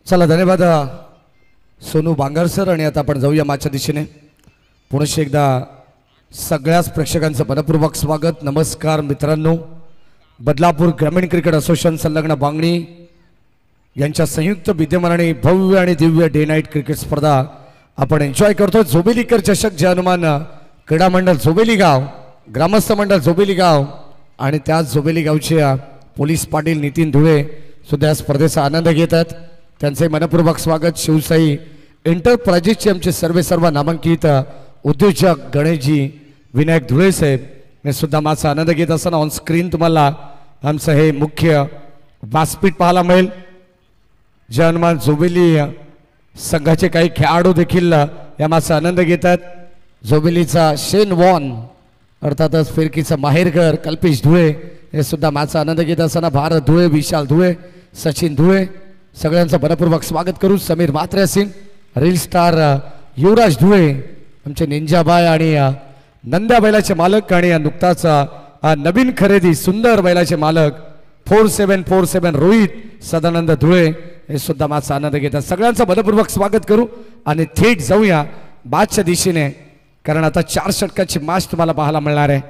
चला धन्यवाद सोनू बांगर सर. आणि आता आपण जाऊया मागच्या दिशेने. पुनश्च एकदा सगळ्याच प्रेक्षकांचं मनपूर्वक स्वागत. नमस्कार मित्रांनो. बदलापूर ग्रामीण क्रिकेट असोसिएशन संलग्न बांगणी यांच्या संयुक्त विद्यमानाने भव्य आणि दिव्य डे नाईट क्रिकेट स्पर्धा आपण एन्जॉय करतो. जोबेलीकर चषक जे हनुमान क्रीडा मंडळ जोबेली गाव, ग्रामस्थ मंडळ जोबेली गाव आणि त्याच जोबेली गावचे पोलीस पाटील नितीन धुळे सुद्धा या स्पर्धेचा आनंद घेतात. त्यांचे मनपूर्वक स्वागत. शिवसाई एंटरप्राइजेसचे आमचे सर्व नामांकित उद्योजक गणेशजी विनायक धुळे साहेब हे सुद्धा माझा आनंद घेत असताना ऑन स्क्रीन तुम्हाला आमचं हे मुख्य व्यासपीठ पाहायला मिळेल. जे हनुमान जोबेली संघाचे काही खेळाडू देखील या माझा आनंद घेतात. जोबेलीचा शेन वॉन अर्थातच फिरकीचा माहेरघर कल्पेश धुळे हे सुद्धा माझा आनंद घेत असताना भारत धुळे, विशाल धुळे, सचिन धुळे सगळ्यांचं मनपूर्वक स्वागत करू. समीर म्हात्रे सिंग, रील स्टार युवराज धुळे, आमचे निंजाबाई आणि नंद्या बैलाचे मालक आणि नुकताच नवीन खरेदी सुंदर बैलाचे मालक 4747 रोहित सदानंद धुळे हे सुद्धा माझा आनंद घेतात. सगळ्यांचं मनपूर्वक स्वागत करू आणि थेट जाऊया बादच्या दिशेने, कारण आता 4 षटकाची मॅच तुम्हाला पाहायला मिळणार आहे.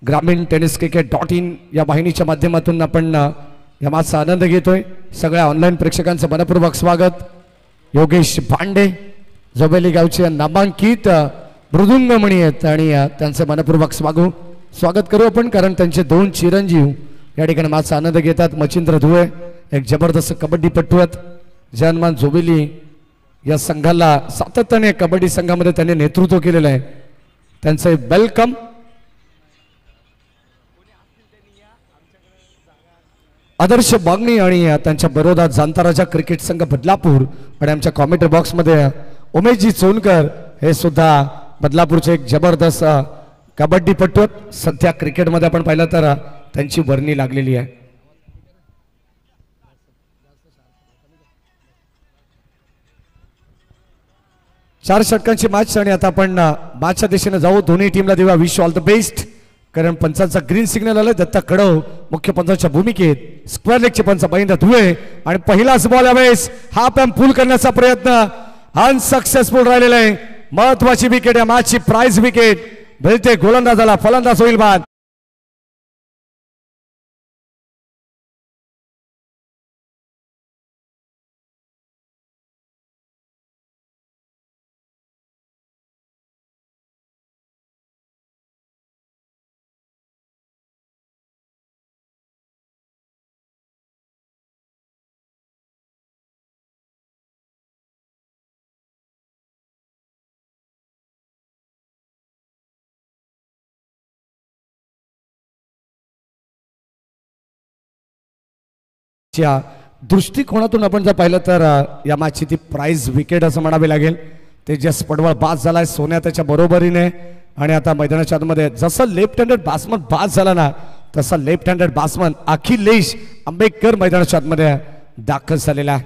ग्रामीण टेनिस क्रिकेट.in या वाहिनीच्या माध्यमातून आपण या मॅचचा आनंद घेतोय. सगळ्या ऑनलाईन प्रेक्षकांचं मनपूर्वक स्वागत. योगेश भांडे जोबेली गावचे नामांकित मृदुंगमणी आहेत आणि त्यांचं मनपूर्वक स्वागत करू आपण, कारण त्यांचे 2 चिरंजीव या ठिकाणी माझा आनंद घेतात. मच्छिंद्र धुळे एक जबरदस्त कबड्डीपटू आहेत. जे हनुमान जोबेली या संघाला सातत्याने कबड्डी संघामध्ये त्यांनी नेतृत्व केलेलं आहे. त्यांचे वेलकम. आदर्श बांगणी आणि त्यांच्या बरोदा जांताराजा क्रिकेट संघ बदलापूर आणि आमच्या कॉमेंट्री बॉक्समध्ये उमेशजी सोनकर हे सुद्धा बदलापूरचे एक जबरदस्त कबड्डीपटू आहेत. सध्या क्रिकेटमध्ये आपण पाहिलं तर त्यांची वर्णी लागलेली आहे. चार षटकांची मॅच आणि आता आपण मॅचच्या दिशेने जाऊ. दोन्ही टीमला देऊया विश ऑल द बेस्ट, कारण पंचांचा ग्रीन सिग्नल आलाय. दत्ता कडव मुख्य पंचाच्या भूमिकेत, स्क्वेअर लेगचे पंच महेंद्र धुळे आणि पहिलाच बॉल यावेळेस हा पॅम फुल करण्याचा प्रयत्न अनसक्सेसफुल राहिलेला आहे. महत्वाची विकेट या मॅचची प्राइज विकेट मिळते गोलंदाजाला. फलंदाज होईल बाद. दृष्टिकोनातून आपण जर पाहिलं तर या मॅचची ती प्राइज विकेट असं म्हणावे लागेल. तेजस पडवळ बाद झालाय, सोन्या त्याच्या बरोबरीने. आणि आता मैदानाच्या आतमध्ये जसं लेफ्ट हँडेड बॅट्समन बाद झाला ना, तसा left handed batsman Akhilesh Ambedkar मैदानाच्या आतमध्ये दाखल झालेला आहे.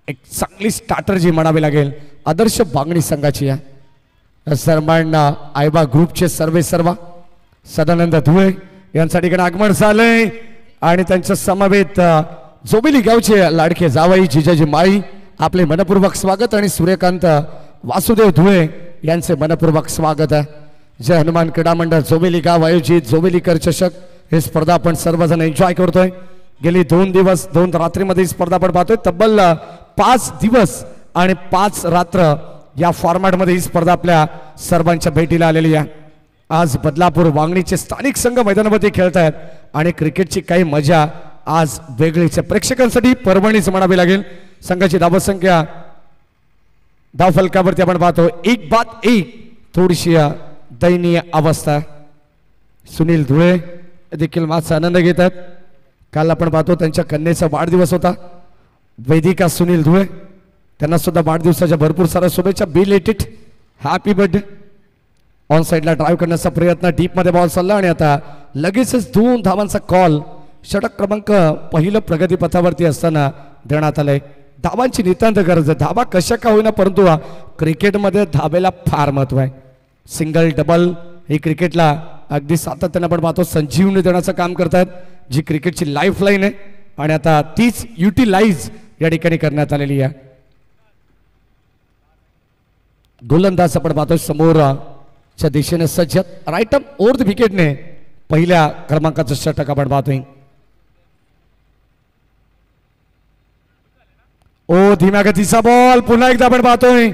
एक चांगली स्ट्रॅटर्जी म्हणावी लागेल आदर्श बांगणी संघाची आहे. सरमान आयबा ग्रुपचे सर्व सदानंद धुळे यांच्या ठिकाणी आगमन झालंय आणि त्यांच्या समवेत जोबेली गावचे लाडके जावई जिजाजी माळी आपले मनपूर्वक स्वागत आणि सूर्यकांत वासुदेव धुळे यांचे मनपूर्वक स्वागत आहे. जय हनुमान क्रीडा मंडळ जोबेली गाव आयोजित जोबेलीकर चषक ही स्पर्धा आपण सर्वजण एन्जॉय करतोय. गेली 2 दिवस 2 रात्रीमध्ये ही स्पर्धा आपण पाहतोय. तब्बल 5 दिवस आणि 5 रात्र या फॉर्मॅटमध्ये ही स्पर्धा आपल्या सर्वांच्या भेटीला आलेली आहे. आज बदलापूर वांगणीचे स्थानिक संघ मैदानामध्ये खेळत आहेत आणि क्रिकेटची काही मजा आज वेगळीच आहे. प्रेक्षकांसाठी पर्वणीच म्हणावी लागेल. संघाची धावसंख्या धावफलकावरती आपण पाहतो 1-1. थोडीशी दयनीय अवस्था. सुनील धुळे देखील माझा आनंद घेतात. काल आपण पाहतो त्यांच्या कन्येचा वाढदिवस होता. वैदिका सुनील धुळे, त्यांना सुद्धा वाढदिवसाच्या भरपूर साऱ्या शुभेच्छा. Belated happy birthday. ऑन साईडला ड्राईव्ह करण्याचा प्रयत्न, डीप मध्ये बॉल चालला आणि आता लगेचच 2 धावांचा कॉल षटक क्रमांक पहिलं प्रगतीपथावरती असताना देण्यात आलंय. धावांची नितांत गरज आहे. धावा कशा का होईना, परंतु क्रिकेटमध्ये धावेला फार महत्व आहे. सिंगल डबल ही क्रिकेटला अगदी सातत्याने आपण पाहतो संजीवनी देण्याचं काम करतात, जी क्रिकेटची लाईफ लाईन आहे. आणि आता तीच युटिलाइज या ठिकाणी करण्यात आलेली आहे. गोलंदाज आपण पाहतोय समोरच्या दिशेने सज्ज राईट अप ओव्हर द विकेटने पहिल्या क्रमांकाचं षटक आपण पाहतोय. ओ धीम्या गतीचा बॉल पुन्हा एकदा आपण पाहतोय.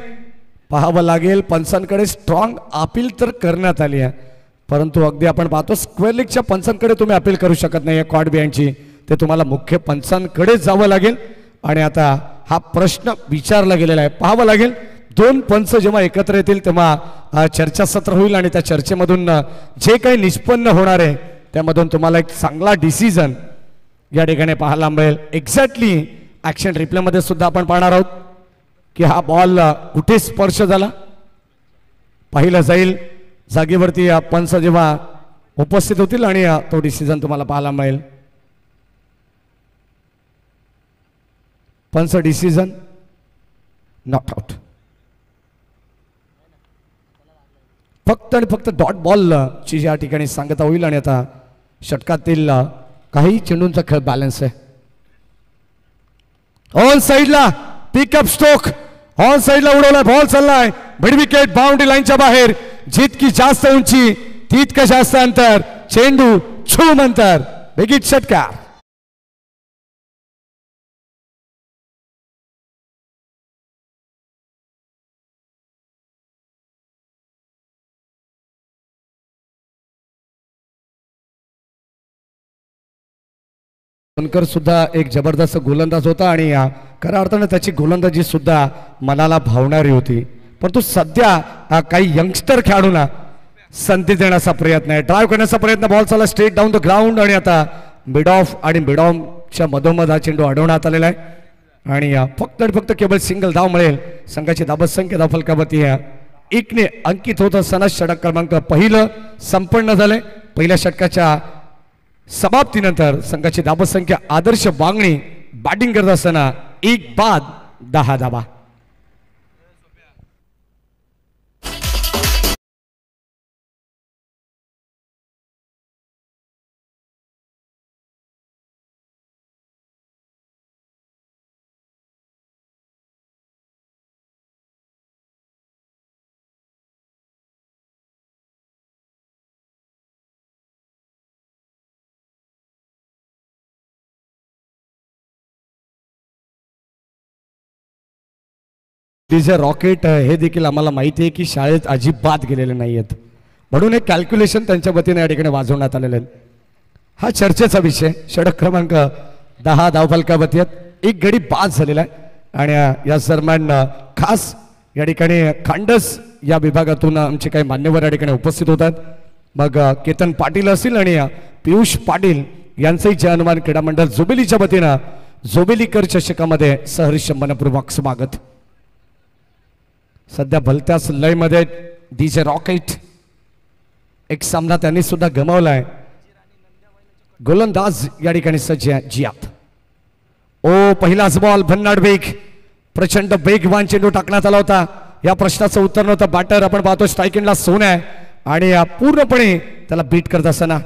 पाहावं लागेल पंचांकडे स्ट्रॉंग अपील तर करण्यात आली आहे, परंतु अगदी आपण पाहतो स्क्वेअर लेगच्या पंचांकडे तुम्ही अपील करू शकत नाही कॉड बिहाइंडची, ते तुम्हाला मुख्य पंचांकडे जावं लागेल. आणि आता हा प्रश्न विचारला गेलेला आहे. पाहावं लागेल दोन पंच जेव्हा एकत्र येतील तेव्हा चर्चासत्र होईल आणि त्या चर्चेमधून जे काही निष्पन्न होणार आहे त्यामधून तुम्हाला एक चांगला डिसिजन या ठिकाणी पाहायला मिळेल. एक्झॅक्टली ॲक्शन रिप्लेमध्ये सुद्धा आपण पाहणार आहोत की हा बॉल कुठे स्पर्श झाला, पाहिलं जाईल जागेवरती पंच जेव्हा उपस्थित होतील आणि तो डिसिजन तुम्हाला पाहायला मिळेल. पंच डिसिजन नॉट आउट. फक्त आणि फक्त डॉट बॉल ची या ठिकाणी सांगता होईल आणि आता षटकातील काही चेंडूंचा खेळ बॅलन्स आहे. ऑन साइडला पिकअप स्ट्रोक ऑन साइडला उडवलाय, बॉल चाललाय मिड विकेट बाउंड्री लाईनच्या बाहेर. जितकी जास्त उंची तितकं जास्त अंतर, चेंडू छूम अंतर, बिगिट षटकार. सुद्धा एक जबरदस्त गोलंदाज होता आणि खऱ्या अर्थाने त्याची गोलंदाजी सुद्धा मनाला भावणारी होती, परंतु सध्या काही यंगस्टर खेळाडूंना संधी देण्याचा प्रयत्न आहे, ड्राईव्ह करण्याचा प्रयत्न. बॉल चालला स्ट्रेट डाऊन द ग्राउंड आणि आता मिड ऑफ आणि मिड ऑफच्या मधोमध हा चेंडू अडवण्यात आलेला आहे आणि फक्त आणि फक्त केवळ सिंगल धाव मिळेल. संघाची धावसंख्या धावफलकावरती एकने अंकित होत असताना षटक क्रमांक पहिलं संपन्न झालंय. पहिल्या षटकाच्या समाप्तीनंतर संघाची धावसंख्या आदर्श वांगणी बॅटिंग करत असताना 1 बाद 10 धावा. डीजे रॉकेट हे देखील आम्हाला माहिती आहे की शाळेत अजिबात गेलेले नाही आहेत, म्हणून एक कॅल्क्युलेशन त्यांच्या वतीने या ठिकाणी वाजवण्यात आलेलं आहे. हा चर्चेचा विषय. षटक क्रमांक 10 धावफलकावरती एक गडी बाद झालेला आहे आणि या दरम्यान खास या ठिकाणी खांडस या विभागातून आमचे काही मान्यवर या ठिकाणी उपस्थित होतात. मग केतन पाटील असतील आणि पियुष पाटील यांचंही जय हनुमान क्रीडा मंडळ जोबेलीच्या वतीनं जोबेलीकर चषकामध्ये सहर्ष मनपूर्वक स्वागत. सध्या भलत्याच लयमध्ये डीजे रॉकेट एक सामना त्यांनी सुद्धा गमावलाय. गोलंदाज या ठिकाणी सज्ज जियात. ओ पहिलाच बॉल भन्नाट वेग, प्रचंड वेगवान चेंडू टाकण्यात आला होता. या प्रश्नाचं उत्तर नव्हतं. बॅटर आपण पाहतो स्ट्राईक एंडला सोन आहे आणि पूर्णपणे त्याला बीट करत असताना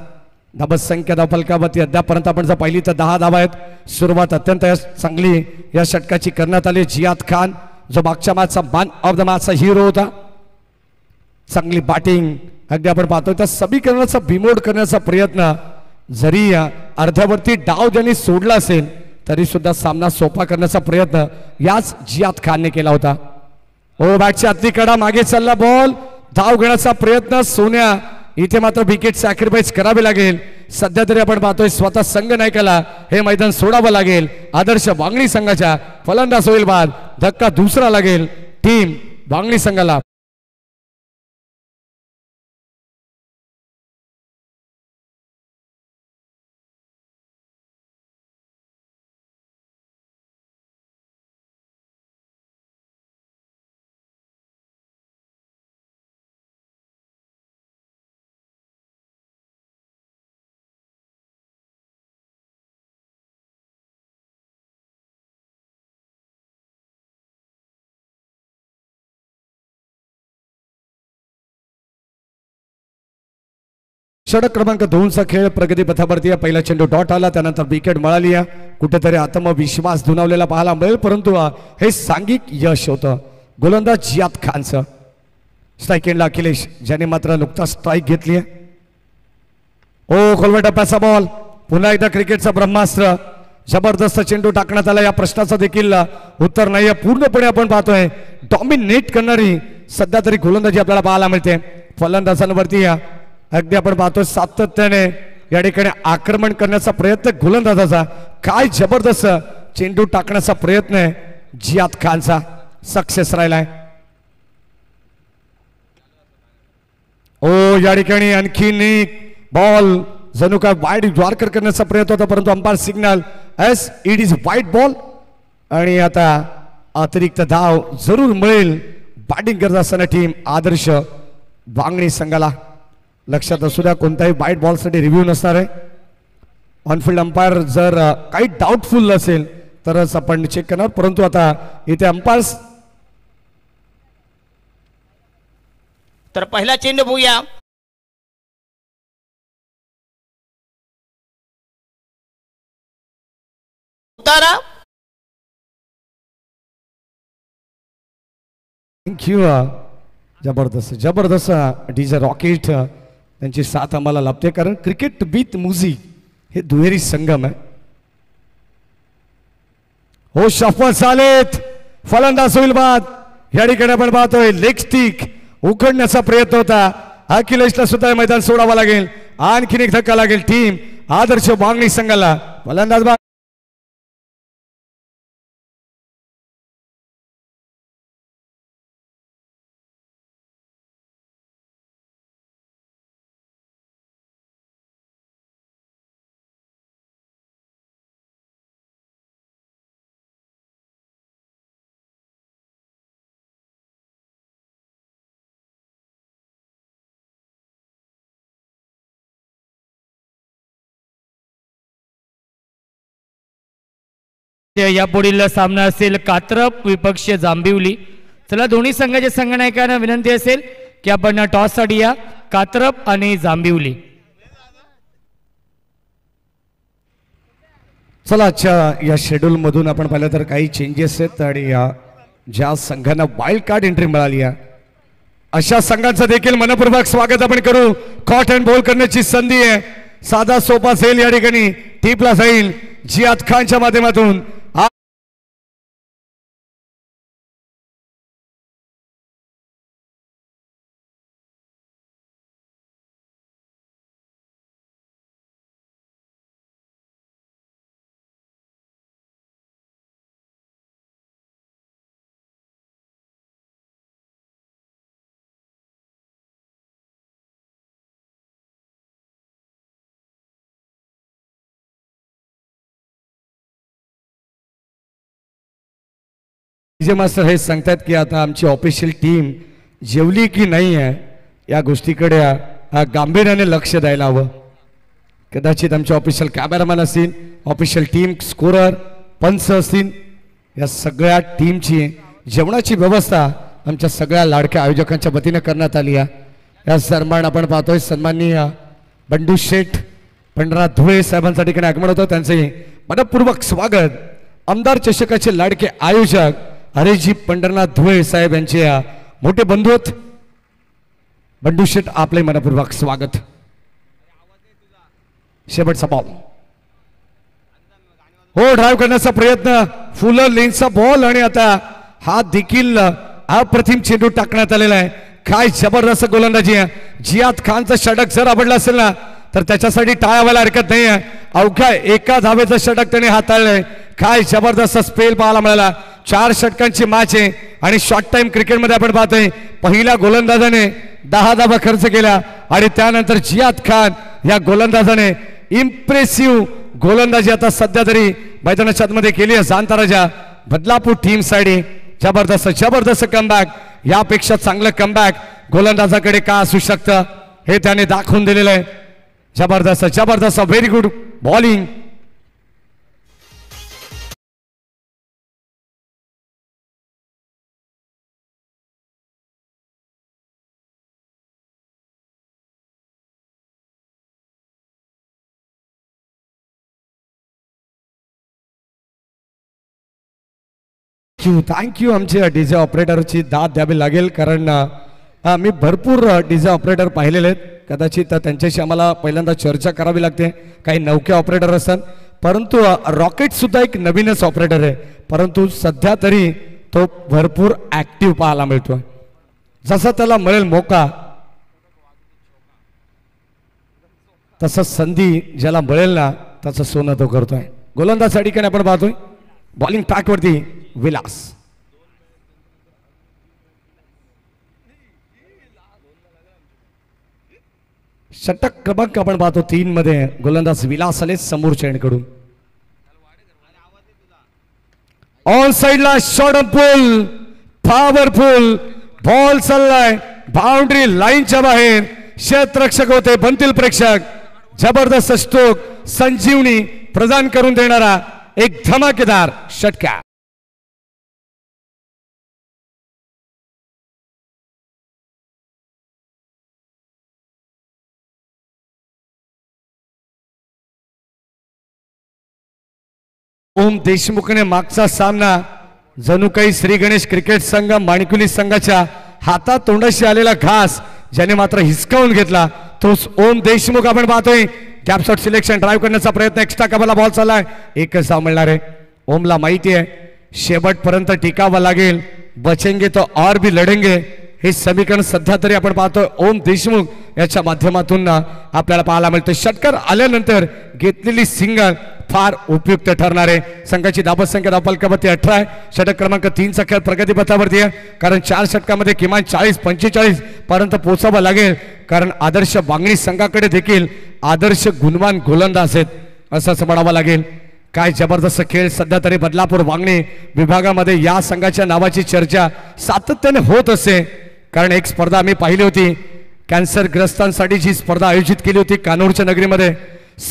धावसंख्या धावफलकावरती अद्यापर्यंत आपण जर पाहिली तर 10 धावा आहेत. सुरुवात अत्यंत चांगली या षटकाची करण्यात आली. जियाद खान जो मागच्या मॅचचा मॅन ऑफ द मॅचचा हिरो होता, चांगली बॅटिंग. अगदी आपण पाहतो त्या समीकरणाचा बिमोड करण्याचा प्रयत्न, जरी अर्ध्यावरती डाव ज्यांनी सोडला असेल तरी सुद्धा सामना सोपा करण्याचा प्रयत्न याच जियाद खानने केला होता. ओ बॅटच्या आतली कडा मागे चालला बॉल, धाव घेण्याचा प्रयत्न. सोन्या इथे मात्र विकेट सॅक्रिफाईस करावे लागेल. सध्या तरी आपण पाहतोय स्वतः संघ नायकाला हे मैदान सोडावं लागेल. आदर्श वांगणी संघाच्या फलंदाज होईल बाद. धक्का दुसरा लागेल टीम वांगणी संघाला. षटक क्रमांक 2चा खेळ प्रगती पथावरती आहे. पहिला चेंडू डॉट आला, त्यानंतर विकेट मिळाली आहे. कुठेतरी आत्मविश्वास दुणावलेला पाहायला मिळेल, परंतु हे सांघिक यश होतं गोलंदाज जियाद खानचं. स्ट्राईक एंडला अखिलेश, ज्याने मात्र नुकताच स्ट्राईक घेतली आहे. ओ खोलवर टप्प्याचा बॉल, पुन्हा एकदा क्रिकेटचा ब्रह्मास्त्र. जबरदस्त चेंडू टाकण्यात आला. या प्रश्नाचं देखील उत्तर नाहीये. पूर्णपणे आपण पाहतोय डॉमिनेट करणारी सध्या तरी गोलंदाजी आपल्याला पाहायला मिळते फलंदाजांवरती. अगदी आपण पाहतोय सातत्याने या ठिकाणी आक्रमण करण्याचा प्रयत्न गोलंदाजाचा. काय जबरदस्त चेंडू टाकण्याचा प्रयत्न आहे जियाद खानचा, सक्सेस राहिलाय. ओ या ठिकाणी आणखीन एक बॉल जणू काय वाईड द्वारकर करण्याचा प्रयत्न होता, परंतु umpire signal S it is white ball. आणि आता अतिरिक्त धाव जरूर मिळेल बॅटिंग करत असताना टीम आदर्श वांगणी संघाला. लक्षात असू द्या, कोणत्याही वाईट बॉलसाठी रिव्ह्यू नसणार आहे. ऑनफिल्ड अंपायर जर काही डाऊटफुल असेल तरच आपण चेक करणार, परंतु आता इथे अंपायर्स. तर पहिला चेंडू बघूया. उतारा. थँक्यू. जबरदस्त जबरदस्त डीजे रॉकेट त्यांची साथ आम्हाला लाभते, कारण क्रिकेट विथ म्युझिक हे दुहेरी संगम आहे. हो शफल चालेत, फलंदाज होईल बाद. या ठिकाणी आपण पाहतोय लेग स्टिक उघडण्याचा प्रयत्न होता. अखिलेशला सुद्धा मैदान सोडावं लागेल. आणखीन एक धक्का लागेल टीम आदर्श वांगणी संघाला. फलंदाज बाद. यापुढील सामना असेल कात्रप विपक्ष जांभिवली. चला दोन्ही संघाच्या संघनायकांना विनंती असेल की आपण टॉस साठी या. कात्रप आणि जांभिवली. चला आजच्या या शेड्यूल मधून आपण पाहिलं तर काही चेंजेस आहेत, आणि ज्या संघांना वाईल्ड कार्ड एंट्री मिळाली आहे अशा संघांचं देखील मनपूर्वक स्वागत आपण करू. कॉट अँड बॉल करण्याची संधी आहे. साधा सोपा सेल या ठिकाणी टीपला जाईल जियाद खानच्या माध्यमातून. डीजे मास्टर हे सांगतात की आता आमची ऑफिशियल टीम जेवली की नाही आहे या गोष्टीकडे गांभीर्याने लक्ष द्यायला हवं. कदाचित आमचे ऑफिशियल कॅमेरामॅन असतील, ऑफिशियल टीम स्कोरर, पंच असतील, या सगळ्या टीमची जेवणाची व्यवस्था आमच्या सगळ्या लाडक्या आयोजकांच्या वतीने करण्यात आली आहे. या सन्मान आपण पाहतोय सन्माननीय बंडू शेठ पंढरा धुळे साहेबांच्या ठिकाणी आगमन होतं. त्यांचे मनपूर्वक स्वागत. आमदार चषकाचे लाडके आयोजक हरेजी पंढरनाथ धुळे साहेब यांचे मोठे बंधू आहेत. बंडू शेठ आपले मनपूर्वक स्वागत. शेवटचा बॉल, हो ड्राईव्ह करण्याचा प्रयत्न, फुलर लेनचा बॉल, आणि आता हा देखील अप्रतिम चेंडू टाकण्यात आलेला आहे. काय जबरदस्त गोलंदाजी आहे. जियाद खानचं षटक जर आवडलं असेल ना तर त्याच्यासाठी टाळ्या व्हायला हरकत नाही आहे. अवघ्या एका धावेचं षटक त्याने हाताळलंय. काय जबरदस्त स्पेल पाहायला मिळाला. 4 षटकांची मॅच आहे आणि शॉर्ट टाइम क्रिकेटमध्ये आपण पाहतोय पहिल्या गोलंदाजाने 10 धावा खर्च केला, आणि त्यानंतर जियाद खान या गोलंदाजाने इम्प्रेसिव्ह गोलंदाजी आता सध्या तरी मैदानाच्या आतमध्ये केली आहे. जांताराच्या बदलापूर टीम साठी जबरदस्त जबरदस्त कमबॅक. यापेक्षा चांगलं कमबॅक गोलंदाजाकडे का असू शकतं हे त्याने दाखवून दिलेलं आहे. जबरदस्त जबरदस्त व्हेरी गुड बॉलिंग. थँक्यू आमच्या डीजे ऑपरेटरची दाद द्यावी लागेल कारण मी भरपूर डीजे ऑपरेटर पाहिलेले आहेत. कदाचित त्यांच्याशी आम्हाला पहिल्यांदा चर्चा करावी लागते. काही नौके ऑपरेटर असतात परंतु रॉकेट सुद्धा एक नवीनच ऑपरेटर आहे परंतु सध्या तरी तो भरपूर ऍक्टिव्ह पाहायला मिळतोय. जसा त्याला मिळेल मौका तसं संधी ज्याला मिळेल ना त्याचं सोनं तो करतोय. गोलंदाज ठिकाणी आपण पाहतोय बॉलिंग ट्रॅक वरती विलास. षटक क्रमांक आपण पाहतो 3 मध्ये गोलंदाज विलास आले समोर चेंडकडून. ऑन साइडला शॉर्ट पुल पॉवरफुल बॉल चाललाय बाउंड्री लाईनच्या बाहेर. क्षेत्ररक्षक होते बनतील प्रेक्षक. जबरदस्त स्ट्रोक संजीवनी प्रदान करून देणारा एक धमाकेदार षटकार. ओम देशमुखने मागचा सामना जणू काही श्री गणेश क्रिकेट संघ माणिकुली संघाच्या हातात तोंडाशी आलेला घास ज्याने मात्र हिसकावून घेतला तोच ओम देशमुख आपण पाहतोय. गॅप शॉट सिलेक्शन ड्राईव्ह करण्याचा प्रयत्न एक्स्ट्रा कबला बॉल चाललाय. एकच धाव मिळणार आहे. ओमला माहिती आहे शेवटपर्यंत टिकावं लागेल. बचेंगे तो और भी लढेंगे हे समीकरण सध्या तरी आपण पाहतोय ओम देशमुख याच्या माध्यमातून आपल्याला पाहायला मिळतं. षटकार आल्यानंतर घेतलेली सिंगल फार उपयुक्त ठरणार आहे. संघाची धावत संख्या धावफलकावरती 18 आहे. षटक क्रमांक 3चा खेळ प्रगतीपथावरती आहे कारण 4 षटकामध्ये किमान 40-45 पर्यंत पोहोचावं लागेल कारण आदर्श वांगणी संघाकडे देखील आदर्श गुणवान गोलंदाज आहेत असंच म्हणावं लागेल. काय जबरदस्त खेळ सध्या तरी बदलापूर वांगणी विभागामध्ये या संघाच्या नावाची चर्चा सातत्याने होत असे कारण एक स्पर्धा आम्ही पाहिली होती कॅन्सरग्रस्तांसाठी जी स्पर्धा आयोजित केली होती कानूरच्या नगरीमध्ये.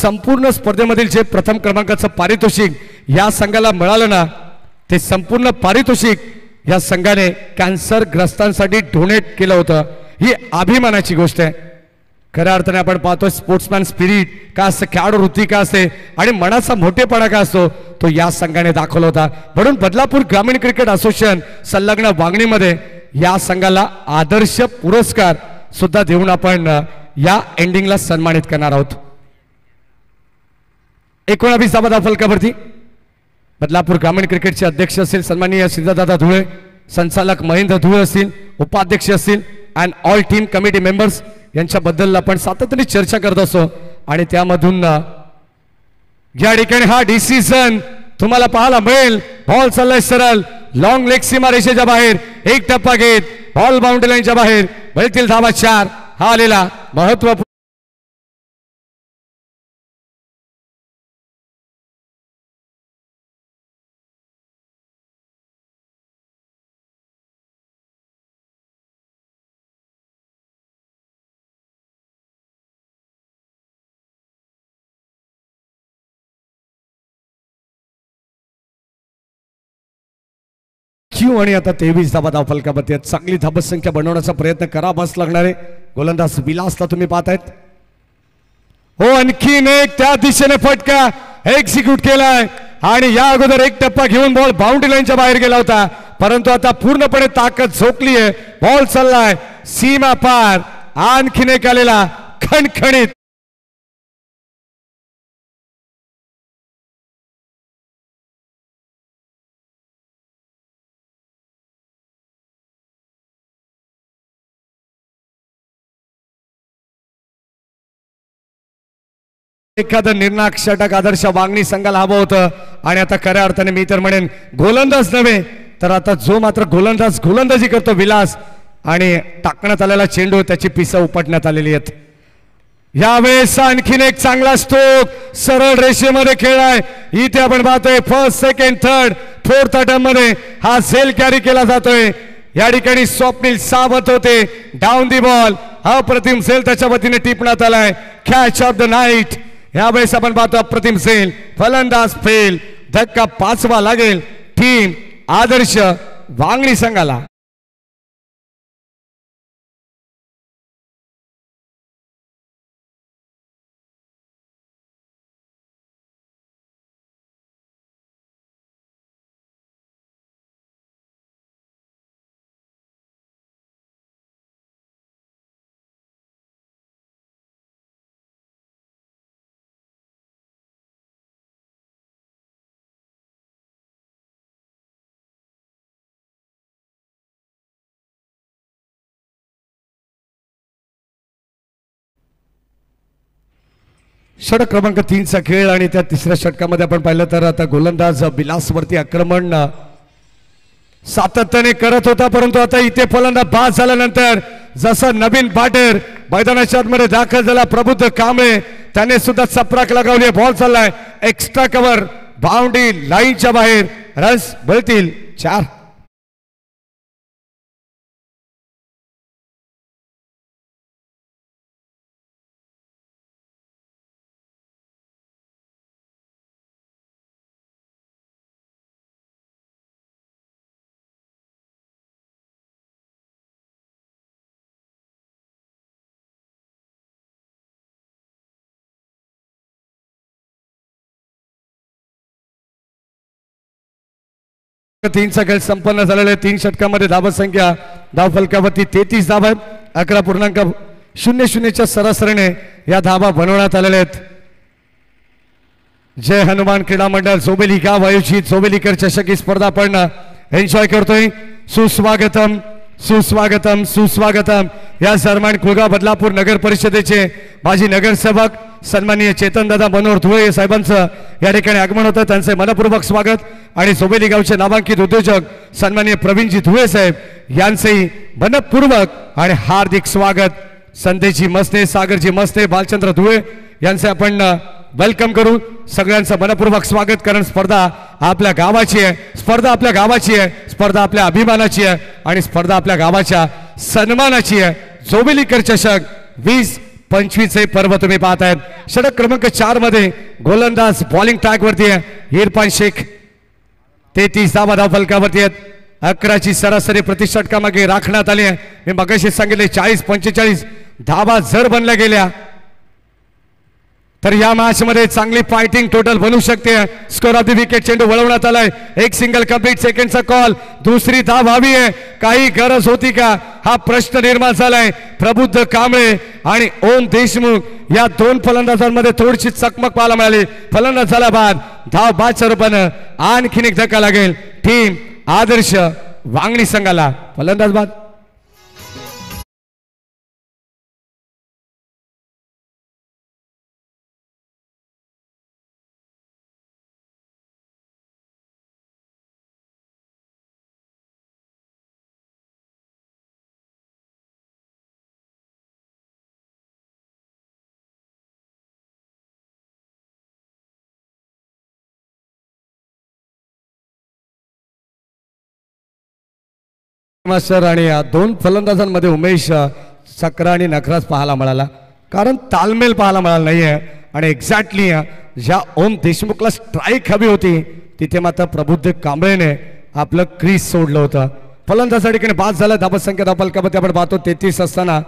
संपूर्ण स्पर्धेमधील जे प्रथम क्रमांकाचं पारितोषिक या संघाला मिळालं ना ते संपूर्ण पारितोषिक या संघाने कॅन्सरग्रस्तांसाठी डोनेट केलं होतं. ही अभिमानाची गोष्ट आहे. खऱ्या अर्थाने आपण पाहतो स्पोर्ट्समॅन स्पिरिट का असतं खेळाडू वृत्ती का असते आणि मनाचा मोठेपणा का असतो तो या संघाने दाखवला होता. म्हणून बदलापूर ग्रामीण क्रिकेट असोसिएशन संलग्न वांगणीमध्ये या संघाला आदर्श पुरस्कार सुद्धा देऊन आपण या एंडिंगला सन्मानित करणार आहोत. 19 धावा फलकावरती बदलापूर ग्रामीण क्रिकेटचे अध्यक्ष असतील सन्माननीय सिद्धदादा धुळे, संचालक महेंद्र धुळे असतील, उपाध्यक्ष असतील and all team committee members यांच्याबद्दल आपण सातत्याने चर्चा करत असतो आणि त्यामधून या ठिकाणी हा डिसिजन तुम्हाला पाहायला मिळेल. बॉल चाललाय सरळ लॉंग लेग सीमा रेषेच्या बाहेर एक टप्पा घेत बॉल बाउंड्री लाईनच्या बाहेर मिळतील धावा 4. हा आलेला महत्वपूर्ण आणि आता 23 धावा धावफलकावरती चांगली धाबत संख्या बनवण्याचा प्रयत्न करावाच लागणार आहे. गोलंदाज विलासला तुम्ही पाहतायत हो आणखीन एक त्या दिशेने फटका एक्झिक्यूट केलाय आणि या अगोदर एक टप्पा घेऊन बॉल बाउंड्री लाईनच्या बाहेर गेला होता परंतु आता पूर्णपणे ताकद झोकली आहे. बॉल चाललाय सीमा पार आणखीन एक आलेला खणखणीत एखादं निर्णायक षटक आदर्श वांगणी संघाला हवं होतं आणि आता खऱ्या अर्थाने मी तर म्हणेन गोलंदाज नव्हे तर आता जो मात्र गोलंदाजी करतो विलास आणि टाकण्यात आलेला चेंडू त्याची पिसं उपटण्यात आलेली आहेत. यावेळेस आणखीन एक चांगला स्ट्रोक सरळ रेषेमध्ये खेळाय. इथे आपण पाहतोय first second third fourth attempt मध्ये हा झेल कॅरी केला जातोय. या ठिकाणी स्वप्नील सावत होते डाऊन दी बॉल अप्रतिम झेल त्याच्या वतीने टिपण्यात आलाय. कॅच ऑफ द नाईट यावेळेस आपण पाहतो अप्रतिम झेल फलंदाज फेल. धक्का 5वा लागेल टीम आदर्श वांगणी संघाला. षटक क्रमांक 3 चा खेळ आणि त्या तिसऱ्या षटकामध्ये आपण पाहिलं तर आता गोलंदाज बिलासवरती आक्रमण सातत्याने करत होता, परंतु आता इथे फलंदाज बाद झाल्यानंतर जसं नवीन बॅटर मैदानाच्या आतमध्ये दाखल झाला प्रबुद्ध कांबळे, त्याने सुद्धा चपराक लगावली. बॉल चाललाय एक्स्ट्रा कव्हर, बाउंड्री लाईनच्या बाहेर, रन्स मिळतील 4. तीनचा खेळ संपन्न झालेला आहे. 3 षटकामध्ये धावा संख्या धाव फलकावरती 33 धावा आहेत. 11.00 सरासरीने या धावा बनवण्यात आलेल्या आहेत. जय हनुमान क्रीडा मंडळ जोबेली गाव आयोजित जोबेलीकर चषक ही स्पर्धा आपण एन्जॉय करतोय. सुस्वागतम सुस्वागतम सुस्वागतम. या दरम्यान कुळगाव बदलापूर नगर परिषदेचे माजी नगरसेवक सन्माननीय चेतनदादा मनोहर धुळे साहेबांचं या ठिकाणी आगमन होतं. त्यांचे मनपूर्वक स्वागत आणि जोबेली गावचे नामांकित उद्योजक सन्माननीय प्रवीणजी धुळे साहेब यांचेही मनपूर्वक आणि हार्दिक स्वागत. संदेशजी मस्ते, सागरजी मस्ते, बालचंद्र धुळे यांचे आपण वेलकम करू. सगळ्यांचं मनपूर्वक स्वागत. कारण स्पर्धा आपल्या गावाची आहे, स्पर्धा आपल्या गावाची आहे, स्पर्धा आपल्या अभिमानाची आहे आणि स्पर्धा आपल्या गावाच्या सन्मानाची आहे. जोबेलीकर चषक 20-25 हे पर्व तुम्ही पाहत आहेत. षटक क्रमांक 4 मध्ये गोलंदाज बॉलिंग ट्रॅक वरती आहे इरफान शेख. 33 धावा धाव फलकावरती आहेत. 11ची सरासरी प्रति षटकामागे राखण्यात आली आहे. मी मगाशी सांगितले 40-45 धावा जर बनल्या गेल्या तर या मॅच मध्ये चांगली फायटिंग टोटल बनू शकते. स्कोर ऑफ द विकेट चेंडू वळवण्यात आलाय. एक सिंगल कंप्लीट सेकंडचा कॉल. दुसरी धाव हवी आहे, काही गरज होती का हा प्रश्न निर्माण झालाय. प्रबुद्ध कांबळे आणि ओम देशमुख या 2 फलंदाजांमध्ये थोडीशी चकमक पाहायला मिळाली. फलंदाज झाला बाद, धाव बादच्या रूपानं आणखीन एक धक्का लागेल टीम आदर्श वांगणी संघाला. फलंदाज बाद. सर आणि 2 फलंदाजांमध्ये उमेश चक्र आणि नखराज पाहायला मिळाला, कारण तालमेल पाहायला मिळाला नाहीये. आणि एक्झॅक्टली ज्या ओम देशमुखला स्ट्राईक हवी होती तिथे मात्र प्रबुद्ध कांबळेने आपलं क्रीज सोडलं होतं. फलंदाजा ठिकाणी बाद झाला. धावा संख्या धाव फलकामध्ये आपण पाहतो 33 असताना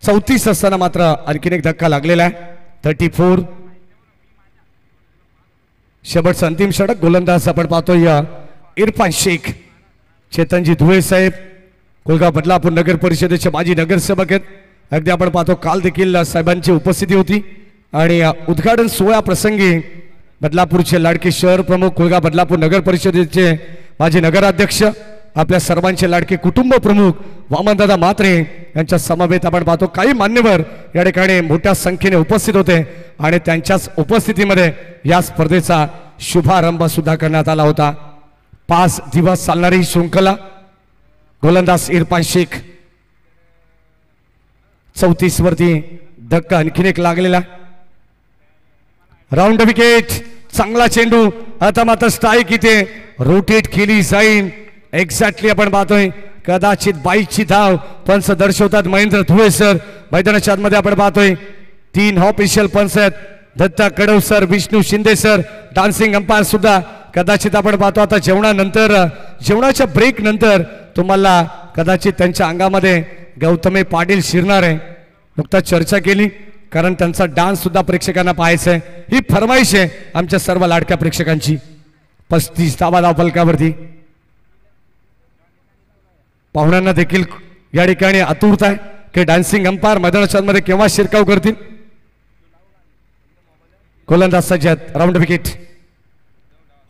34 असताना मात्र आणखीन एक धक्का लागलेला आहे. 34. शेवटचं अंतिम षटक. गोलंदाज आपण पाहतोय इरफान शेख. चेतनजी धुळे साहेब कुळगाव बदलापूर नगर परिषदेचे माजी नगरसेवक आहेत. अगदी आपण पाहतो काल देखील साहेबांची उपस्थिती होती आणि उद्घाटन सोहळ्या प्रसंगी बदलापूरचे लाडके शहर प्रमुख, कुळगाव बदलापूर नगर परिषदेचे माजी नगराध्यक्ष, आपल्या सर्वांचे लाडके कुटुंब प्रमुख वामनदादा म्हात्रे यांच्या समवेत आपण पाहतो काही मान्यवर या ठिकाणी मोठ्या संख्येने उपस्थित होते आणि त्यांच्याच उपस्थितीमध्ये या स्पर्धेचा शुभारंभ सुद्धा करण्यात आला होता. 5 दिवस चालणारी शृंखला. गोलंदाज इरफान शेख 34 वरती धक्का आणखीन एक लागलेला. Round wicket. चांगला चेंडू. आता मात्र स्ट्राईक इथे रोटेट केली जाईल. एक्झॅक्टली आपण पाहतोय कदाचित 22ची धाव पंच दर्शवतात महेंद्र धुळे सर. मैदानाच्या आतमध्ये आपण पाहतोय 3 ऑफिशियल पंच आहेत. Datta Kadav sir, Vishnu Shinde sir, dancing umpire सुद्धा. कदाचित आपण पाहतो आता जेवणानंतर, जेवणाच्या ब्रेक नंतर तुम्हाला कदाचित त्यांच्या अंगामध्ये गौतमी पाटील शिरणार आहे. नुकताच चर्चा केली कारण त्यांचा डान्स सुद्धा प्रेक्षकांना पाहायचा आहे. ही फरमाईश आहे आमच्या सर्व लाडक्या प्रेक्षकांची. 35 धावा धाव फलकावरती. पाहुण्यांना देखील या ठिकाणी आतुरता आहे की डान्सिंग अंपायर मैदानाच्या मध्ये केव्हा शिरकाव करतील. गोलंदाज सज्ज आहेत. Round wicket.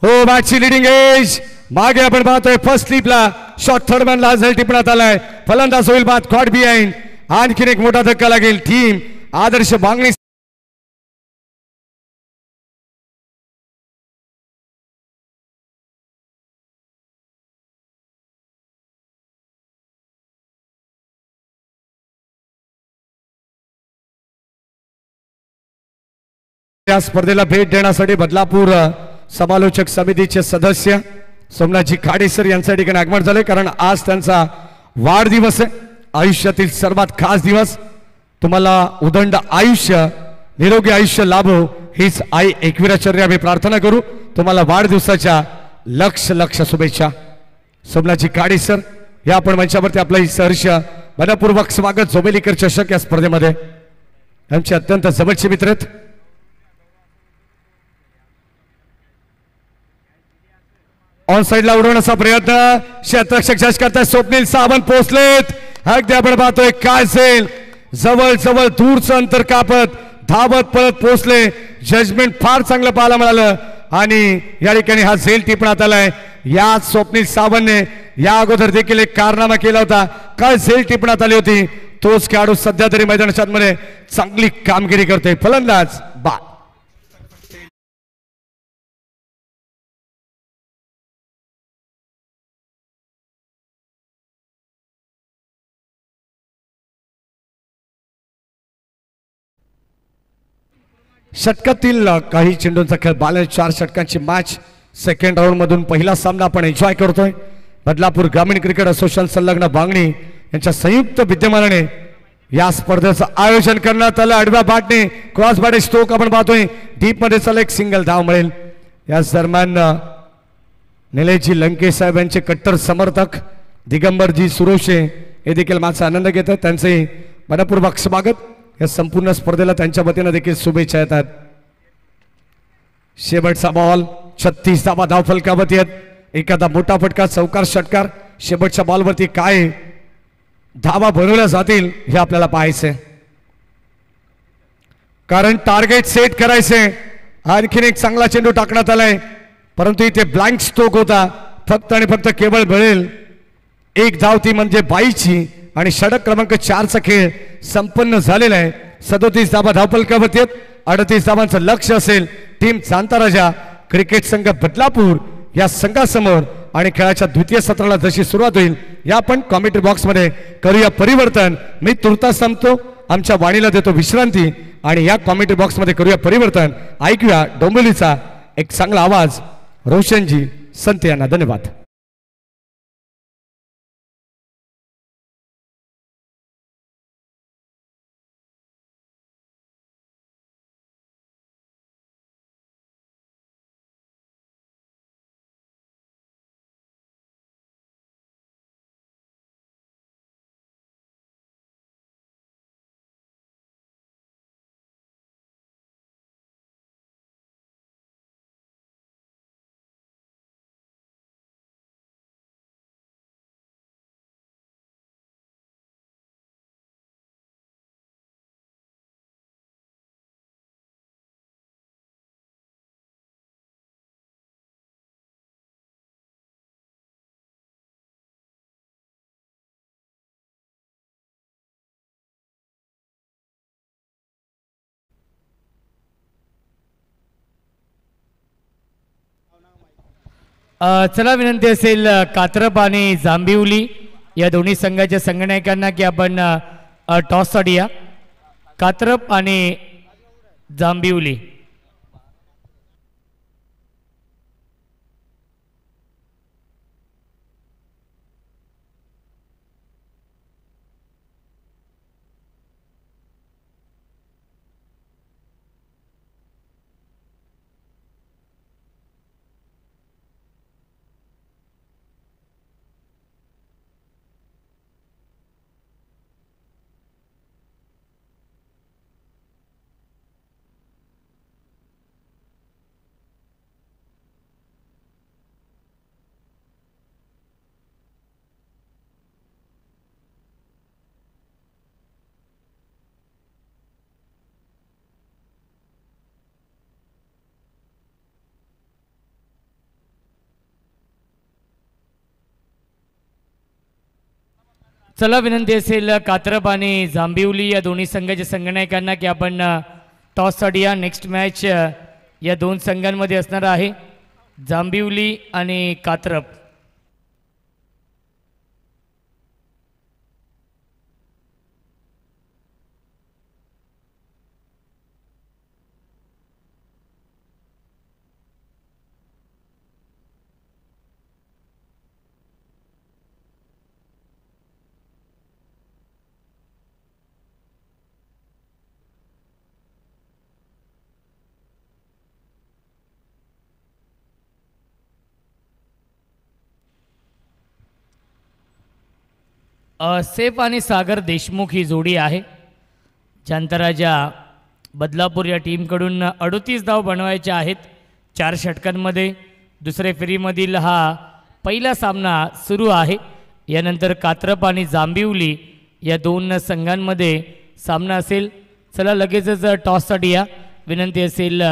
हो, मॅचची लिडिंग एज. मागे आपण पाहतोय फर्स्ट स्लिपला शॉर्ट थर्डमॅनला झेल टिपण्यात आलाय. फलंदाज होईल बाद. Caught behind. आणखीन एक मोठा धक्का लागेल टीम आदर्श वांगणी या स्पर्धेला भेट देण्यासाठी बदलापूर समालोचक समितीचे सदस्य सोमनाथजी खाडेसर यांच्या ठिकाणी आगमन झाले, कारण आज त्यांचा वाढदिवस आहे. आयुष्यातील सर्वात खास दिवस. तुम्हाला उदंड आयुष्य, निरोगी आयुष्य लाभो हीच आई एकविराचर्या आम्ही प्रार्थना करू. तुम्हाला वाढदिवसाच्या लक्ष लक्ष शुभेच्छा. सोमनाथजी खाडेसर या आपण मंचावरती आपलं सहर्ष मनपूर्वक स्वागत. झोमेलीकर चषक या स्पर्धेमध्ये आमचे अत्यंत जवळचे मित्र आहेत. ऑन साइडला उडवण्याचा प्रयत्न क्षेत्ररक्षक जज करताय. स्वप्नील सावंत पोहोचलेत. अगदी आपण पाहतोय काय असेल, जवळ जवळ दूरचं अंतर कापत धावत पळत पोहोचले. जजमेंट फार चांगलं पाहायला मिळालं आणि या ठिकाणी हा झेल टिपण्यात आलाय. या स्वप्नील सावंतने या अगोदर देखील एक कारनामा केला होता. काय झेल टिपण्यात आली होती. तोच खेळाडू सध्या तरी मैदानाच्या मध्ये चांगली कामगिरी करतोय. फलंदाज बा षटकातील काही चेंडूंचा खेळ. बाल 4 षटकांची मॅच. सेकंड राऊंड मधून पहिला सामना आपण एन्जॉय करतोय. बदलापूर ग्रामीण क्रिकेट असोसिएशन संलग्न बांगणी यांच्या संयुक्त विद्यमानाने या स्पर्धेचं आयोजन करण्यात आलं. आडव्या बॅटने क्रॉस बॅट स्ट्रोक आपण पाहतोय. डीप मध्ये चला एक सिंगल धाव मिळेल. या दरम्यान निलेशजी लंकेश साहेब यांचे कट्टर समर्थक दिगंबरजी सुरोशे हे देखील माझा आनंद घेतात. त्यांचे मनपूर्वक स्वागत. या संपूर्ण स्पर्धेला त्यांच्या वतीनं देखील शुभेच्छा येतात. शेवटचा बॉल 36 धावा धाव फलकावरती आहेत. एखादा मोठा फटका, चौकार, षटकार. शेवटच्या बॉलवरती काय धावा बनवल्या जातील हे आपल्याला पाहायचंय, कारण टार्गेट सेट करायचे. आणखीन एक चांगला चेंडू टाकण्यात आलाय, परंतु इथे ब्लँक स्ट्रोक होता. फक्त आणि फक्त केवळ मिळेल एक धाव, ती म्हणजे बाईची. आणि षटक क्रमांक 4चा खेळ संपन्न झालेला आहे. 37 धावा धावफलकावरती आहेत. 38 धावांचं लक्ष असेल टीम जाणता राजा क्रिकेट संघ बदलापूर या संघासमोर. आणि खेळाच्या द्वितीय सत्राला जशी सुरुवात होईल या आपण कॉमेंट्री बॉक्स मध्ये करूया परिवर्तन. मी तुर्तास थांबतो, आमच्या वाणीला देतो विश्रांती आणि या कॉमेंट्री बॉक्स मध्ये करूया परिवर्तन. ऐकूया डोंबिवलीचा एक चांगला आवाज. रोशनजी संत यांना धन्यवाद. चला विनंती असेल कात्रप आणि जांभिवली या दोन्ही संघाच्या संघनायकांना की आपण टॉस या. कात्रप आणि जांभिवली. चला विनंती असेल कात्रप आणि जांभिवली या दोन्ही संघाच्या संघनायकांना की आपण टॉस या. नेक्स्ट मॅच या दोन संघांमध्ये असणार आहे, जांभिवली आणि कात्रप. सेफ आणि सागर देशमुख ही जोडी आहे. जांतराजा बदलापूर या टीमकडून 38 धाव बनवायच्या आहेत 4 षटकांमध्ये. दुसऱ्या फेरीमधील हा पहिला सामना सुरू आहे. यानंतर कात्रप आणि जांभिवली या दोन संघांमध्ये सामना असेल. चला लगेचच टॉससाठी या. विनंती असेल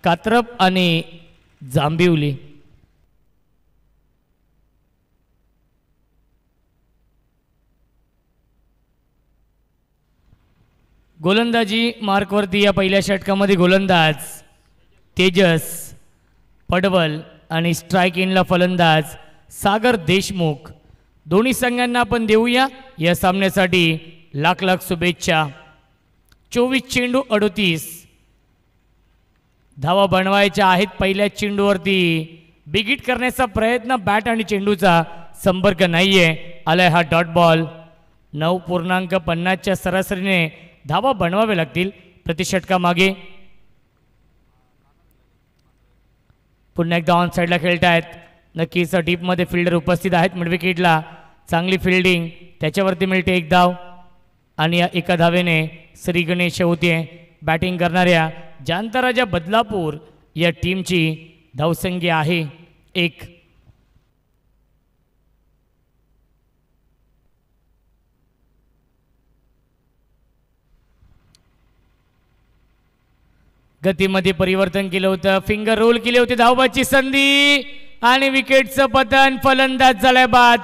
कात्रप आणि जांभिवली. गोलंदाजी मार्कवरती या पहिल्या षटकामध्ये गोलंदाज तेजस पडवल आणि स्ट्राईक इनला फलंदाज सागर देशमुख. दोन्ही संघांना आपण देऊया या सामन्यासाठी लाख लाख शुभेच्छा. 24 चेंडू 38 धावा बनवायच्या आहेत. पहिल्या चेंडूवरती बिगिट करण्याचा प्रयत्न, बॅट आणि चेंडूचा संपर्क नाहीये. आलाय हा डॉट बॉल. 9.50च्या सरासरीने धावा बनवावे लागतील प्रति षटकामागे. पुन्हा एकदा ऑन साईडला खेळत आहेत. नक्कीच डीपमध्ये फिल्डर उपस्थित आहेत. मिड विकेटला चांगली फिल्डिंग, त्याच्यावरती मिळते 1 धाव. आणि या एका धावेने श्री गणेश होते. बॅटिंग करणाऱ्या जांतराजा बदलापूर या टीमची धावसंख्या आहे 1. गतीमध्ये परिवर्तन केलं होतं, फिंगर रोल केले होते. धावबाची संधी आणि विकेटचं पतन. फलंदाज झालाय बाद.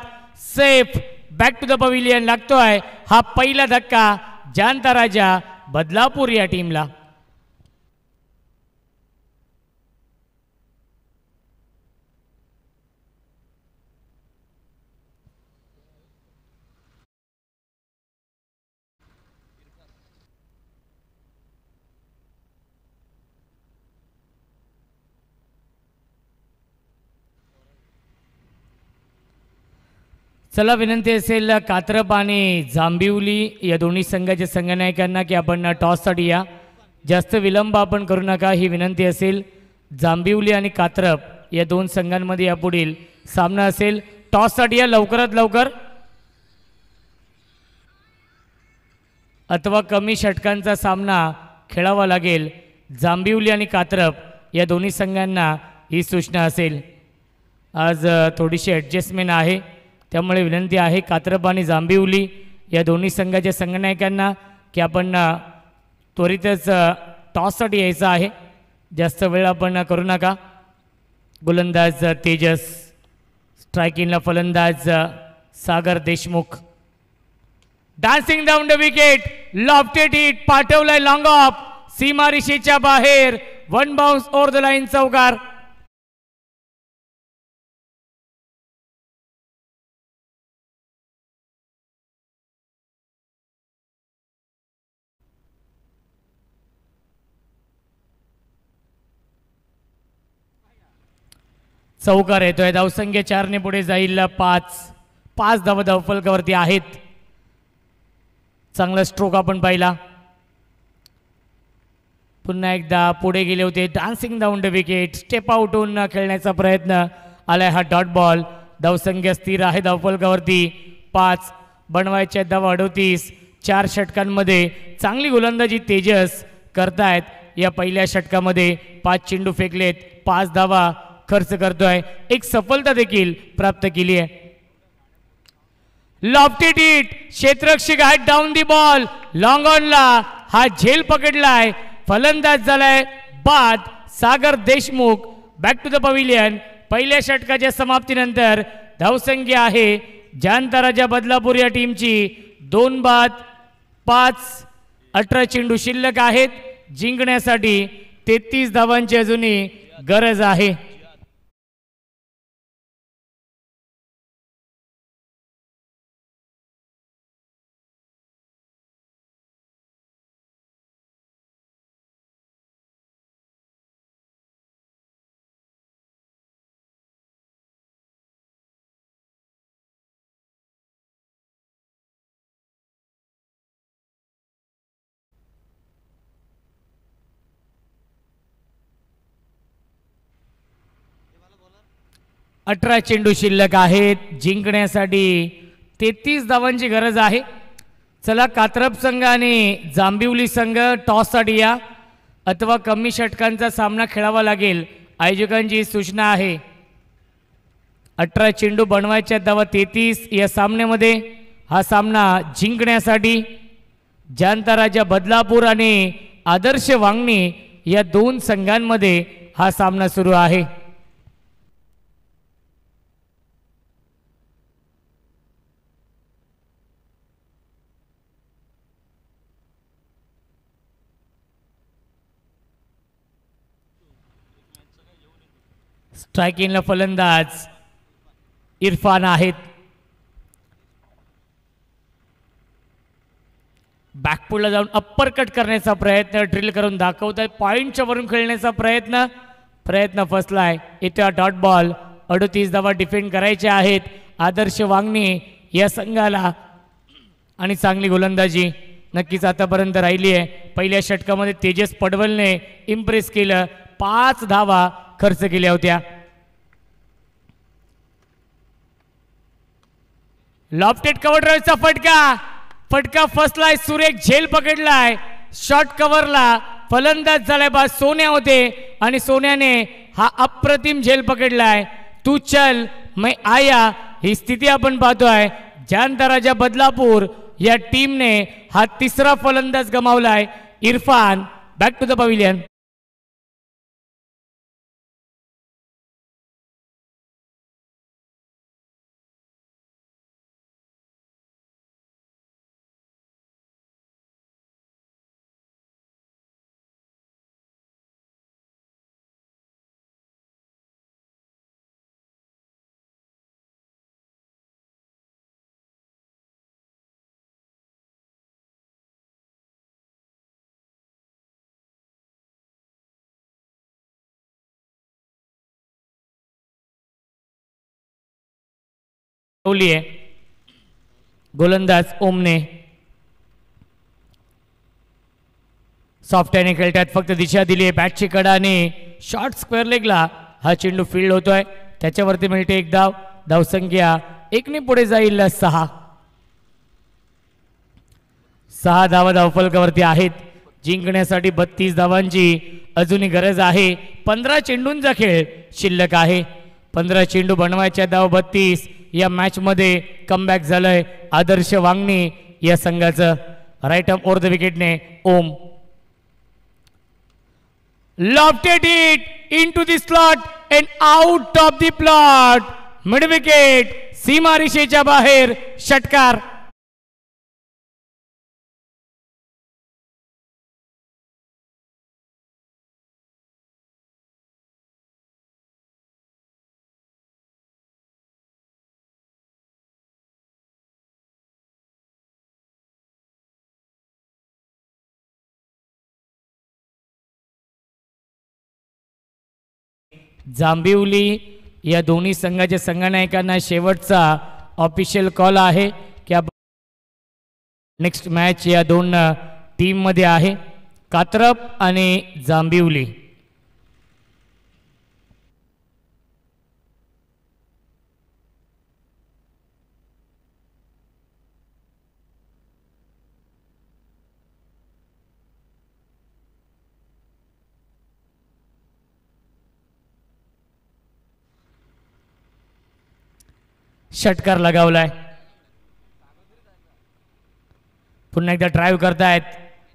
Safe back to the pavilion लागतोय. हा पहिला धक्का जांतराजा बदलापूर या टीमला. चला विनंती असेल कात्रप आणि जांभिवली या दोन्ही संघाच्या संघनायकांना की आपण टॉससाठी या. जास्त विलंब आपण करू नका ही विनंती असेल. जांभिवली आणि कात्रप या दोन संघांमध्ये यापुढील सामना असेल. टॉससाठी या लवकरात लवकर, अथवा कमी षटकांचा सामना खेळावा लागेल. जांभिवली आणि कात्रप या दोन्ही संघांना ही सूचना असेल. आज थोडीशी ॲडजस्टमेंट आहे, त्यामुळे विनंती आहे कात्रप आणि जांभिवली या दोन्ही संघाच्या संघनायकांना की आपण त्वरितच टॉससाठी यायचं आहे. जास्त वेळ आपण करू नका. गोलंदाज तेजस, स्ट्रायकिंगला फलंदाज Sagar Deshmukh. Dancing down the wicket, lofted hit, पाठवलाय लॉंग ऑफ, सीमारेषेच्या बाहेर. 1 बाउन्स ओव्हर द लाईन, चौकार. चौकार येतोय. धावसंख्या 4 ने पुढे जाईल. 5 धावा धावफलकावरती आहेत. चांगला स्ट्रोक आपण पाहिला. पुन्हा एकदा पुढे गेले होते. Dancing down the wicket, step out होऊन खेळण्याचा प्रयत्न. आलाय हा डॉट बॉल. धावसंख्या स्थिर आहे धावफलकावरती. 5 बनवायच्या धावा 38. 4 षटकांमध्ये चांगली गोलंदाजी तेजस करतायत. या पहिल्या षटकामध्ये 5 चेंडू फेकलेत, 5 धावा खर्च करतोय. एक सफलता देखील प्राप्त केली आहे. लॉफ्टेड हिट, क्षेत्ररक्षक हात डाऊन दी बॉल, लॉंग ऑनला हा झेल पकडलाय. फलंदाज झालाय बाद. Sagar Deshmukh back to the pavilion. पहिल्या षटकाच्या समाप्तीनंतर धावसंख्या आहे जांतराजा बदलापूर या टीमची 2 बाद 5. 18 चेंडू शिल्लक आहेत. जिंकण्यासाठी 33 धावांची अजूनही गरज आहे. अठरा चेंडू शिल्लक आहेत. जिंकण्यासाठी 33 धावांची गरज आहे. चला कात्रप संघ आणि जांभिवली संघ टॉससाठी या अथवा कमी षटकांचा सामना खेळावा लागेल. आयोजकांची सूचना आहे. 18 चेंडू बनवायच्या धावा 33. या सामन्यामध्ये हा सामना जिंकण्यासाठी जानता राजा बदलापूर आणि आदर्श वांगणी या दोन संघांमध्ये हा सामना सुरू आहे. स्ट्रायकिंगला फलंदाज इरफान आहेत. बॅकपुडला जाऊन अप्पर कट करण्याचा प्रयत्न, ड्रिल करून दाखवत आहे. पॉईंटच्या वरून खेळण्याचा प्रयत्न फसलाय. इथे डॉट बॉल. 38 धावा डिफेंड करायचे आहेत आदर्श वांगणी या संघाला आणि चांगली गोलंदाजी नक्कीच आतापर्यंत राहिली आहे. पहिल्या षटकामध्ये तेजस पडवलने इम्प्रेस केलं. 5 धावा खर्च केल्या होत्या. लॉफ्टेड कव्हर ड्राईव्हचा फटका फसलाय. सुरेख झेल पकडलाय. शॉर्ट कव्हरला फलंदाज झालाय बा सोन्या होते आणि सोन्याने हा अप्रतिम झेल पकडलाय. तू चल मैं आया ही स्थिती आपण पाहतोय. जानता राजा बदलापूर या टीमने हा तिसरा फलंदाज गमावलाय. Irfan back to the pavilion. गोलंदाज ओमने सॉफ्टने खेळतात. फक्त दिशा दिली आहे बॅटची कडाने. शॉर्ट स्क्वेअर लेगला हा चेंडू फील्ड होतोय. त्याच्यावरती मिळते एक धाव. धावसंख्या 1ने पुढे जाईल. 6 धावा धावफलकावरती आहेत. जिंकण्यासाठी 32 धावांची अजूनही गरज आहे. 15 चेंडूंचा खेळ शिल्लक आहे. 15 चेंडू बनवायच्या धाव 32. या मॅच मध्ये कमबॅक झालंय आदर्श वांगणी या संघाचं. राईट आर्म ओव्हर द विकेटने Om. Lofted it into the slot and out of the plot. Mid wicket सीमारेषेच्या बाहेर. षटकार. जांभिवली या दोन्ही संघाच्या संघनायकांना शेवटचा ऑफिशियल कॉल आहे की नेक्स्ट मॅच या दोन टीम मध्ये आहे. कात्रप आणि जांभिवली. षटकार लगावलाय. पुन्हा एकदा ड्राईव्ह करतायत.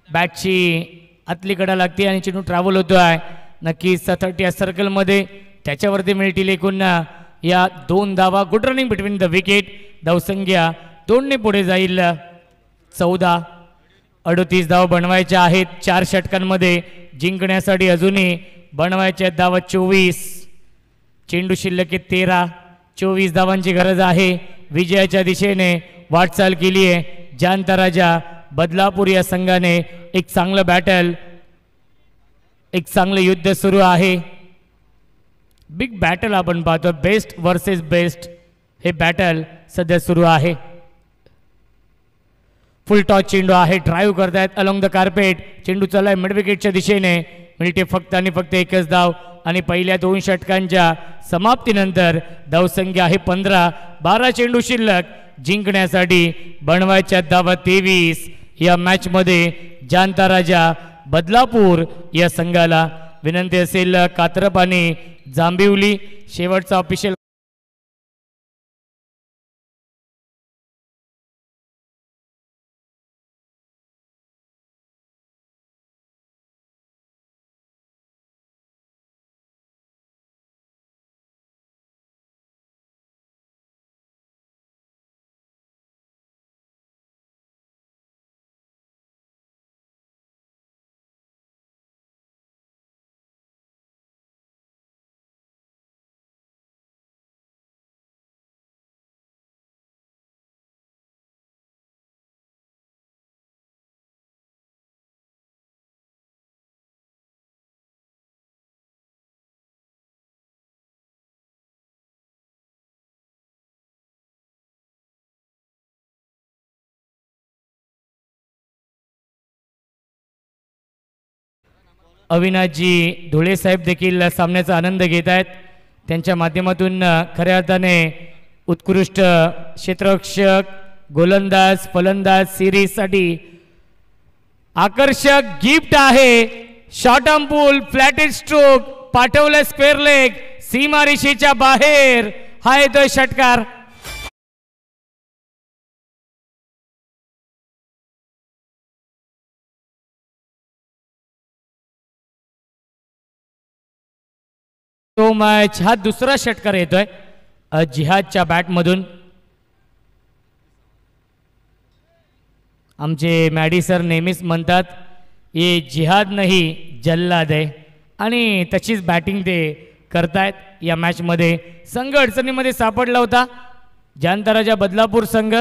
बॅटची आतली कडा लागते आणि चेंडू ट्रॅव्हल होतोय. नक्कीच 30 या सर्कलमध्ये त्याच्यावरती मिळतील एकूण या 2 धावा. Good running between the wicket. धावसंख्या 2ने पुढे जाईल. 14. 38 धावा बनवायच्या आहेत 4 षटकांमध्ये. जिंकण्यासाठी अजूनही बनवायच्या धावा 24. चेंडू शिल्लक 13. 24 धावांची गरज आहे. विजयाच्या दिशेने वाटचाल केली आहे जानता राजा बदलापूर या संघाने. एक चांगलं बॅटल, एक चांगलं युद्ध सुरू आहे. बिग बॅटल आपण पाहतो. बेस्ट वर्सेस बेस्ट हे बॅटल सध्या सुरू आहे. फुल टॉस चेंडू आहे. ड्राईव्ह करतायत अलॉंग द कार्पेट. चेंडू चाललाय मिड विकेटच्या दिशेने. मिळते फक्त आणि फक्त एकच धाव आणि पहिल्या 2 षटकांच्या समाप्तीनंतर धावसंख्या आहे 15. 12 चेंडू शिल्लक. जिंकण्यासाठी बनवायच्या धावा 23 या मॅच मध्ये जानता राजा बदलापूर या संघाला. विनंती असेल कात्रप आणि जांभिवली शेवटचा ऑफिशियल अविनाशजी धुळे साहेब देखील सामन्याचा आनंद घेत आहेत. त्यांच्या माध्यमातून खऱ्या अर्थाने उत्कृष्ट क्षेत्ररक्षक गोलंदाज फलंदाज सिरीजसाठी आकर्षक गिफ्ट आहे. Short arm pool flatted stroke पाठवलं स्क्वेअर लेग सीमारेषेच्या बाहेर हा येतोय षटकार. तो मॅच हा दुसरा षटकार येतोय जिहादच्या बॅटमधून. आमचे मॅडी सर नेहमीच म्हणतात ये जिहाद नाही जल्लाद आहे आणि तशीच बॅटिंग ते करतायत. या मॅचमध्ये संघ अडचणीमध्ये सापडला होता जानता राजा बदलापूर संघ.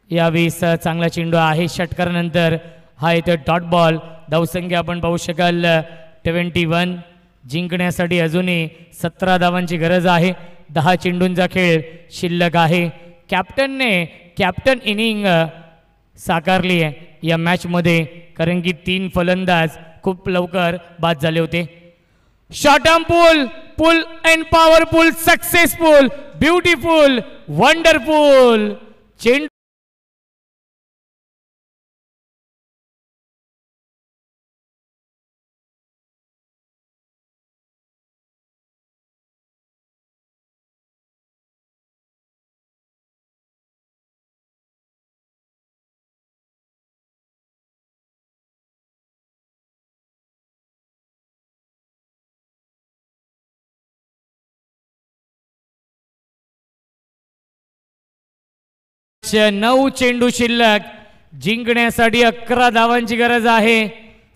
यावेळेस चांगला चेंडू आहे षटकारानंतर हा येतो डॉट बॉल. धावसंख्या आपण पाहू शकाल 21. जिंकण्यासाठी अजूनही 17 धावांची गरज आहे. 10 चेंडूंचा खेळ शिल्लक आहे. कॅप्टन इनिंग साकारली आहे या मॅचमध्ये कारण की 3 फलंदाज खूप लवकर बाद झाले होते. Short arm pull and powerful successful beautiful wonderful चेंडू नऊ चेंडू शिल्लक. जिंकण्यासाठी 11 धावांची गरज आहे.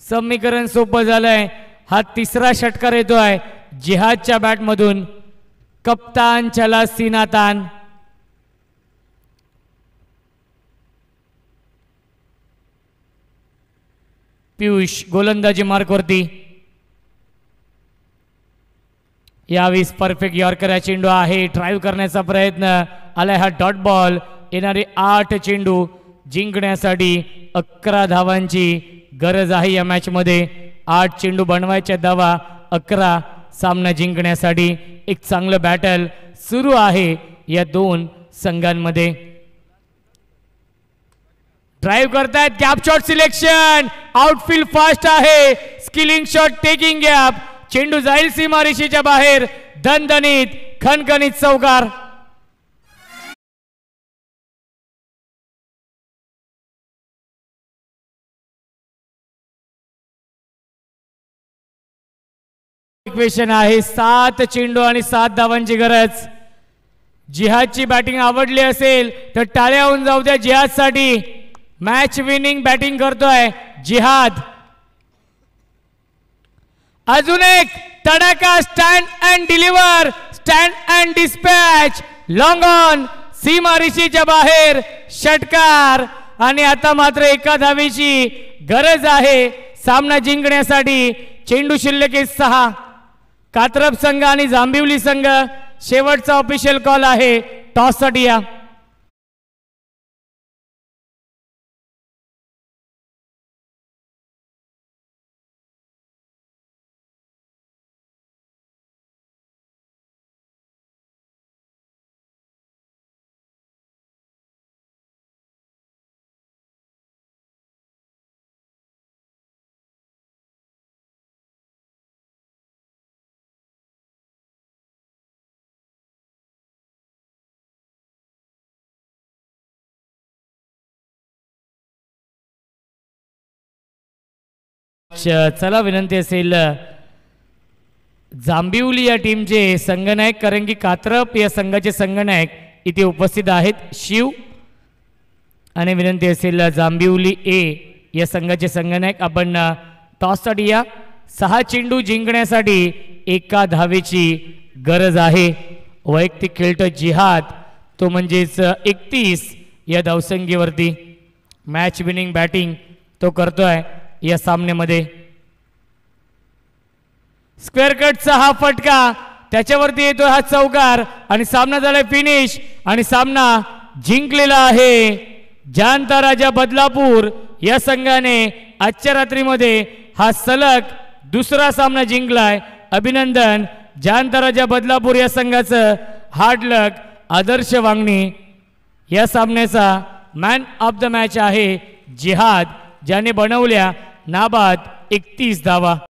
समीकरण सोपं झालंय. हा तिसरा षटकार येतोय जिहादच्या बॅटमधून. कप्तान चला सीनातान. पियुष गोलंदाजी मार्कवरती. यावेळेस परफेक्ट यॉर्कर चेंडू आहे. ड्राईव्ह करण्याचा प्रयत्न आलाय. हा डॉट बॉल. येणारे 8 चेंडू जिंकण्यासाठी 11 धावांची गरज आहे या मॅचमध्ये. 8 चेंडू बनवायच्या धावा 11 सामना जिंकण्यासाठी. एक चांगलं बॅटल सुरू आहे या दोन संघांमध्ये. ड्राईव्ह करतायत. Gap shot selection. Outfield fast आहे. Skilling shot taking gap. चेंडू जाईल सीमारेषेच्या बाहेर. दणदणीत खणखणीत चौकार. इक्वेशन आहे 7 चेंडू आणि 7 धावांची गरज. जिहादची बॅटिंग आवडली असेल तर टाळ्या होऊन जाऊ द्या जिहादसाठी. मॅच विनिंग बॅटिंग करतोय जिहाद. अजून एक तडाखा. Stand and deliver. Stand and dispatch. Long on सीमारेषेच्या बाहेर षटकार. आणि आता मात्र 1 धावेची गरज आहे सामना जिंकण्यासाठी. चेंडू शिल्लक 6. कात्रप संघ आणि जांभिवली संघ शेवटचा ऑफिशियल कॉल आहे टॉससाठी या. चला विनंती असेल जांभिवली या टीमचे संघनायक कारण की कात्रप या संघाचे संघनायक इथे उपस्थित आहेत शिव आणि विनंती असेल जांभिवली ए या संघाचे संघनायक आपण टॉससाठी या 6 चेंडू जिंकण्यासाठी 1 धावेची गरज आहे वैयक्तिक खेळतो जिहाद तो म्हणजेच 31 या धावसंख्येवरती मॅच विनिंग बॅटिंग तो करतोय या सामन्यामध्ये स्क्वेअर कटचा हा फटका त्याच्यावरती येतोय हा चौकार आणि सामना झालाय फिनिश आणि सामना जिंकलेला आहे जानता राजा बदलापूर या संघाने आजच्या रात्रीमध्ये हा सलग दुसरा सामना जिंकलाय अभिनंदन जानता राजा बदलापूर या संघाचं हार्ड लक आदर्श वांगणी या सामन्याचा मॅन ऑफ द मॅच आहे जिहाद ज्याने बनवल्या नाबाद 31 धावा।